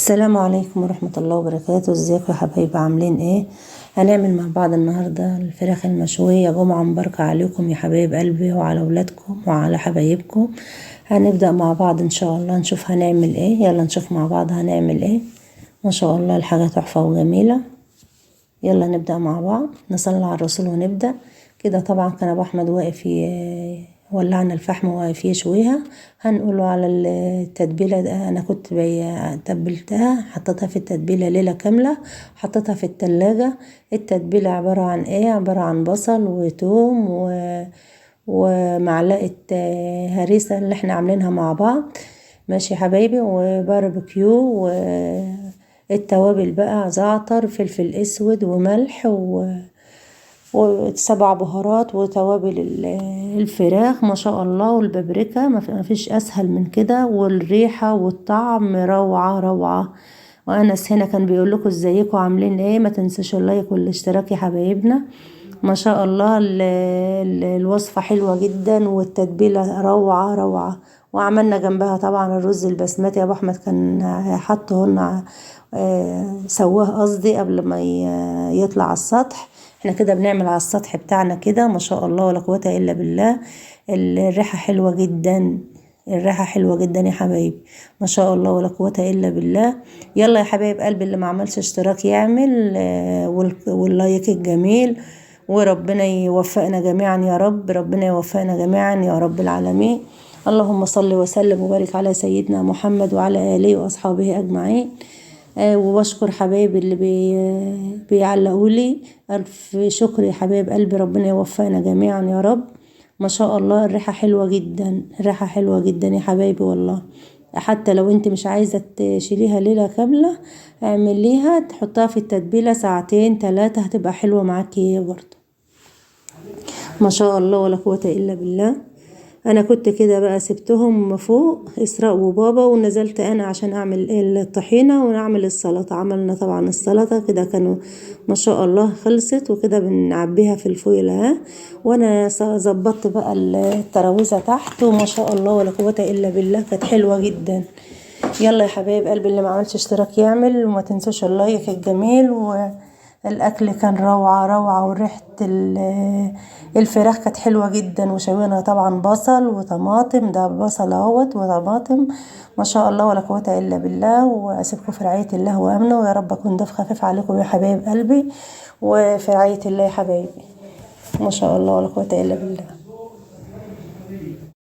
السلام عليكم ورحمة الله وبركاته. ازيكم يا حبايبي، عاملين ايه؟ هنعمل مع بعض النهاردة الفراخ المشوية. جمعة مباركة عليكم يا حبايب قلبي وعلى اولادكم وعلى حبايبكم. هنبدأ مع بعض ان شاء الله، نشوف هنعمل ايه. يلا نشوف مع بعض هنعمل ايه. ما شاء الله الحاجة تحفة وجميلة. يلا نبدأ مع بعض، نصلي على الرسول ونبدأ كده. طبعا كان ابو احمد واقف ولعنا الفحم واقف يشويها. هنقوله على التتبيله ده. انا كنت تبلتها، حطيتها في التتبيله ليله كامله، حطيتها في التلاجة. التتبيله عباره عن ايه؟ عباره عن بصل وتوم ومعلقه هريسه اللي احنا عاملينها مع بعض. ماشي يا حبايبي، وباربيكيو، والتوابل بقى زعتر، فلفل اسود، وملح، وسبع بهارات، وتوابل الفراخ ما شاء الله، والبابريكا. ما فيش اسهل من كده، والريحة والطعم روعة روعة. وانس هنا كان بيقول لكم ازيكم عاملين ايه. ما تنسوش اللايك والاشتراك يا حبايبنا. ما شاء الله الوصفة حلوة جدا، والتتبيلة روعة روعة. وعملنا جنبها طبعا الرز البسمتي. ابو احمد كان حطه لنا، سواه قصدي قبل ما يطلع على السطح. احنا كده بنعمل على السطح بتاعنا كده. ما شاء الله ولا قوة الا بالله. الريحة حلوة جدا، الريحة حلوة جدا يا حبايبي. ما شاء الله ولا قوة الا بالله. يلا يا حبايب قلبي، اللي ما عملش اشتراك يعمل، واللايك الجميل. وربنا يوفقنا جميعا يا رب، ربنا يوفقنا جميعا يا رب العالمين. اللهم صل وسلم وبارك على سيدنا محمد وعلى آله وأصحابه أجمعين. وبشكر حبايبي اللي بيعلقوا لي. ألف شكر يا حبايب قلبي، ربنا يوفقنا جميعا يا رب. ما شاء الله الريحة حلوة جدا، الريحة حلوة جدا يا حبايبي والله. حتى لو انت مش عايزة تشيليها ليلة كاملة، اعمليها تحطها في التتبيلة ساعتين 3، هتبقى حلوة معاكي برضه. ما شاء الله ولا قوة الا بالله. انا كنت كده بقى سبتهم فوق اسراء وبابا، ونزلت انا عشان اعمل الطحينة ونعمل السلطة. عملنا طبعا السلطة كده، كانوا ما شاء الله خلصت، وكده بنعبيها في الفويل ها. وانا ظبطت بقى التراويزة تحت، وما شاء الله ولا قوة الا بالله، كانت حلوة جدا. يلا يا حبايب قلبي، اللي ما عملش اشتراك يعمل، وما تنسوش اللايك الجميل. والاكل كان روعة روعة، وريحة الفراخ كانت حلوة جدا. وشوينا طبعا بصل وطماطم، ده بصل اهوت وطماطم. ما شاء الله ولا قوة الا بالله. واسيبكم في رعاية الله وامنه، ويا رب اكون ضيف خفيف عليكم يا حبايب قلبي، وفي رعاية الله يا حبايبي. ما شاء الله ولا قوة الا بالله.